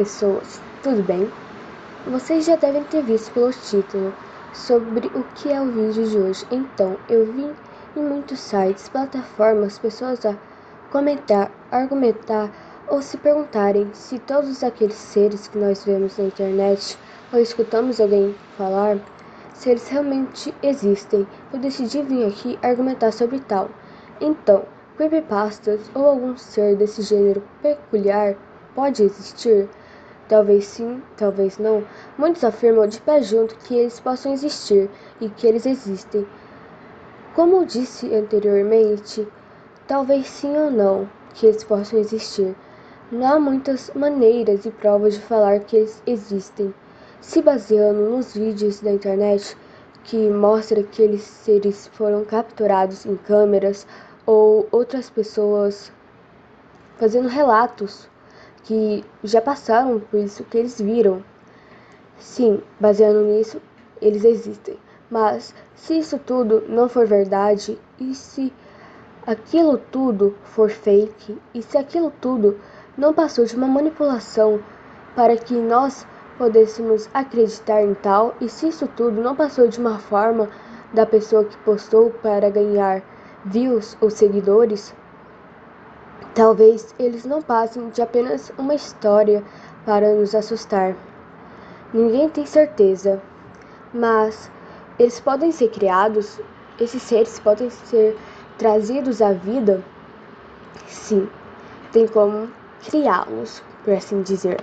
pessoas, tudo bem? Vocês já devem ter visto pelo título sobre o que é o vídeo de hoje. Então, eu vi em muitos sites, plataformas, pessoas a comentar, argumentar ou se perguntarem se todos aqueles seres que nós vemos na internet ou escutamos alguém falar, se eles realmente existem. Eu decidi vir aqui argumentar sobre tal. Então, creepypastas ou algum ser desse gênero peculiar pode existir? Talvez sim, talvez não. Muitos afirmam de pé junto que eles possam existir e que eles existem. Como eu disse anteriormente, talvez sim ou não que eles possam existir. Não há muitas maneiras e provas de falar que eles existem. Se baseando nos vídeos da internet que mostra que aqueles seres foram capturados em câmeras ou outras pessoas fazendo relatos que já passaram por isso, que eles viram. Sim, baseando nisso, eles existem. Mas se isso tudo não for verdade, e se aquilo tudo for fake, e se aquilo tudo não passou de uma manipulação para que nós pudéssemos acreditar em tal, e se isso tudo não passou de uma forma da pessoa que postou para ganhar views ou seguidores, talvez eles não passem de apenas uma história para nos assustar. Ninguém tem certeza, mas eles podem ser criados, esses seres podem ser trazidos à vida? Sim, tem como criá-los, por assim dizer.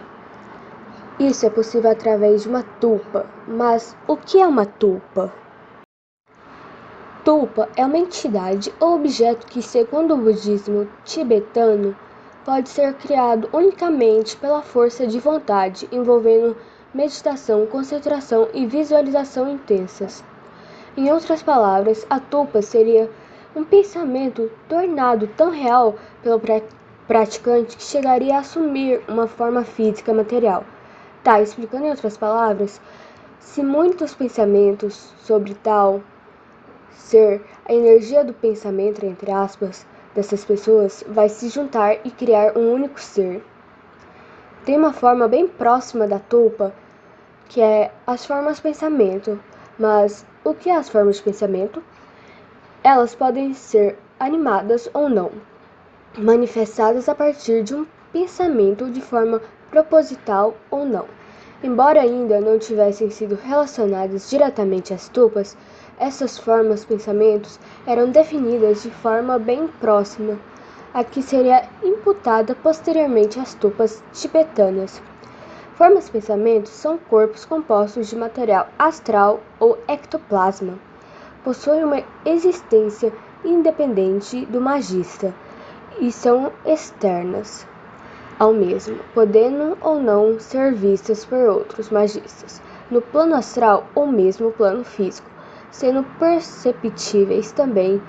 Isso é possível através de uma tulpa. Mas o que é uma tulpa? Tulpa é uma entidade ou objeto que, segundo o budismo tibetano, pode ser criado unicamente pela força de vontade, envolvendo meditação, concentração e visualização intensas. Em outras palavras, a tulpa seria um pensamento tornado tão real pelo praticante que chegaria a assumir uma forma física material. Tá, explicando em outras palavras, se muitos pensamentos sobre tal ser, a energia do pensamento, entre aspas, dessas pessoas vai se juntar e criar um único ser. Tem uma forma bem próxima da tulpa, que é as formas pensamento. Mas o que é as formas de pensamento? Elas podem ser animadas ou não, manifestadas a partir de um pensamento de forma proposital ou não. Embora ainda não tivessem sido relacionadas diretamente às tulpas, essas formas pensamentos eram definidas de forma bem próxima a que seria imputada posteriormente às tulpas tibetanas. Formas pensamentos são corpos compostos de material astral ou ectoplasma. Possuem uma existência independente do magista e são externas ao mesmo, podendo ou não ser vistas por outros magistas, no plano astral ou mesmo plano físico, sendo perceptíveis também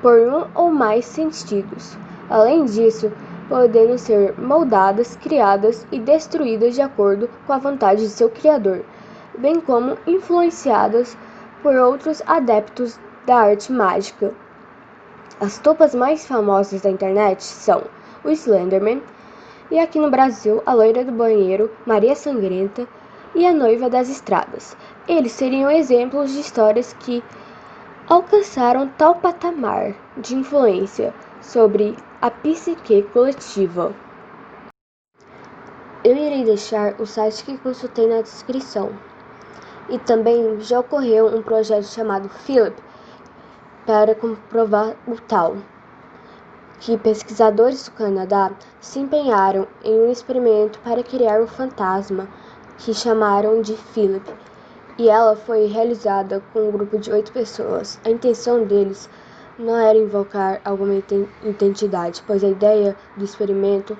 por um ou mais sentidos. Além disso, podendo ser moldadas, criadas e destruídas de acordo com a vontade de seu criador, bem como influenciadas por outros adeptos da arte mágica. As tulpas mais famosas da internet são o Slenderman, e aqui no Brasil, a loira do banheiro, Maria Sangrenta e a noiva das estradas. Eles seriam exemplos de histórias que alcançaram tal patamar de influência sobre a psique coletiva. Eu irei deixar o site que consultei na descrição. E também já ocorreu um projeto chamado Philip para comprovar o tal, que pesquisadores do Canadá se empenharam em um experimento para criar um fantasma que chamaram de Philip, e ela foi realizada com um grupo de 8 pessoas. A intenção deles não era invocar alguma entidade, pois a ideia do experimento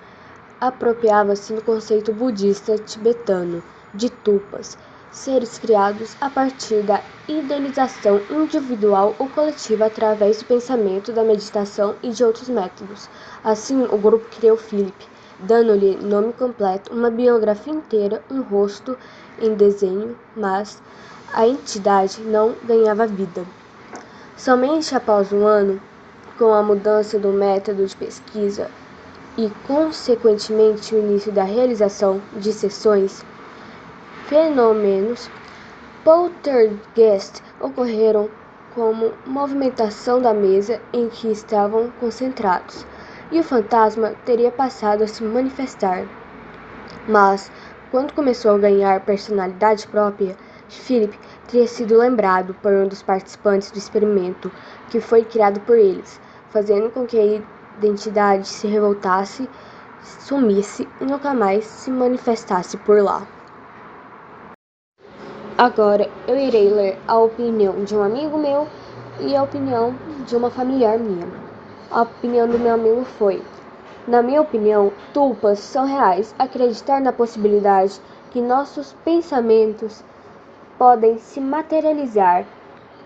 apropriava-se do conceito budista tibetano de tulpas, seres criados a partir da idealização individual ou coletiva através do pensamento, da meditação e de outros métodos. Assim, o grupo criou Philip, dando-lhe nome completo, uma biografia inteira, um rosto em desenho, mas a entidade não ganhava vida. Somente após um ano, com a mudança do método de pesquisa e, consequentemente, o início da realização de sessões, fenômenos poltergeist ocorreram como movimentação da mesa em que estavam concentrados, e o fantasma teria passado a se manifestar. Mas, quando começou a ganhar personalidade própria, Philip teria sido lembrado por um dos participantes do experimento que foi criado por eles, fazendo com que a identidade se revoltasse, sumisse e nunca mais se manifestasse por lá. Agora eu irei ler a opinião de um amigo meu e a opinião de uma familiar minha. A opinião do meu amigo foi: na minha opinião, tulpas são reais. Acreditar na possibilidade que nossos pensamentos podem se materializar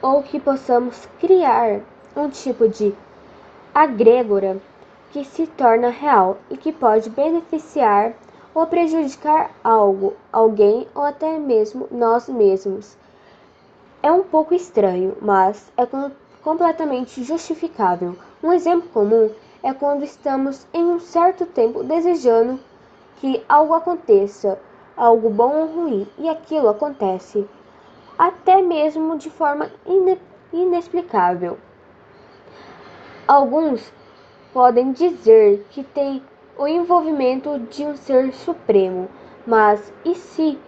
ou que possamos criar um tipo de agrégora que se torna real e que pode beneficiar ou prejudicar algo, alguém ou até mesmo nós mesmos. É um pouco estranho, mas é completamente justificável. Um exemplo comum é quando estamos em um certo tempo desejando que algo aconteça, algo bom ou ruim, e aquilo acontece, até mesmo de forma inexplicável. Alguns podem dizer que tem o envolvimento de um ser supremo, mas e se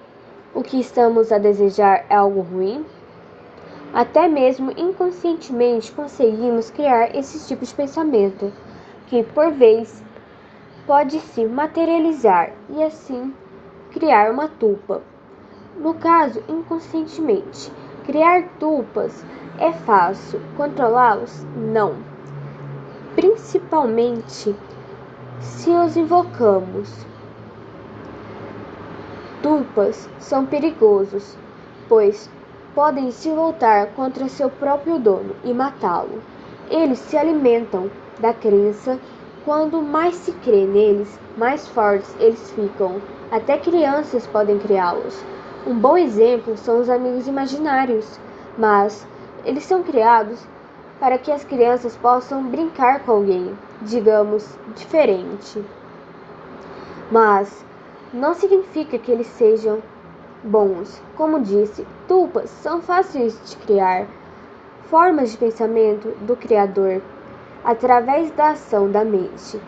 o que estamos a desejar é algo ruim? Até mesmo inconscientemente conseguimos criar esse tipo de pensamento, que por vezes pode se materializar e assim criar uma tulpa. No caso, inconscientemente. Criar tulpas é fácil, controlá-los não. Principalmente se os invocamos. Tulpas são perigosos, pois podem se voltar contra seu próprio dono e matá-lo. Eles se alimentam da crença. Quando mais se crê neles, mais fortes eles ficam. Até crianças podem criá-los. Um bom exemplo são os amigos imaginários, mas eles são criados para que as crianças possam brincar com alguém, digamos, diferente. Mas não significa que eles sejam bons. Como disse, tulpas são fáceis de criar, formas de pensamento do Criador, através da ação da mente.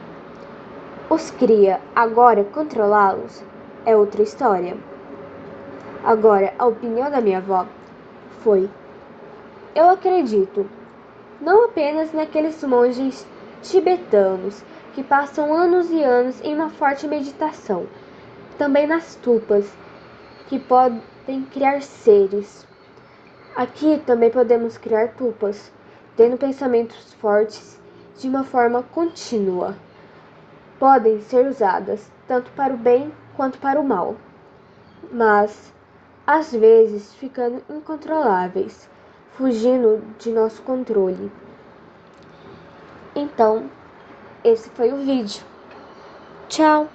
Os cria, agora controlá-los é outra história. Agora, a opinião da minha avó foi: eu acredito não apenas naqueles monges tibetanos que passam anos e anos em uma forte meditação, também nas tulpas, que podem criar seres. Aqui também podemos criar tulpas, tendo pensamentos fortes de uma forma contínua. Podem ser usadas tanto para o bem quanto para o mal, mas às vezes ficando incontroláveis, fugindo de nosso controle. Então, esse foi o vídeo. Tchau!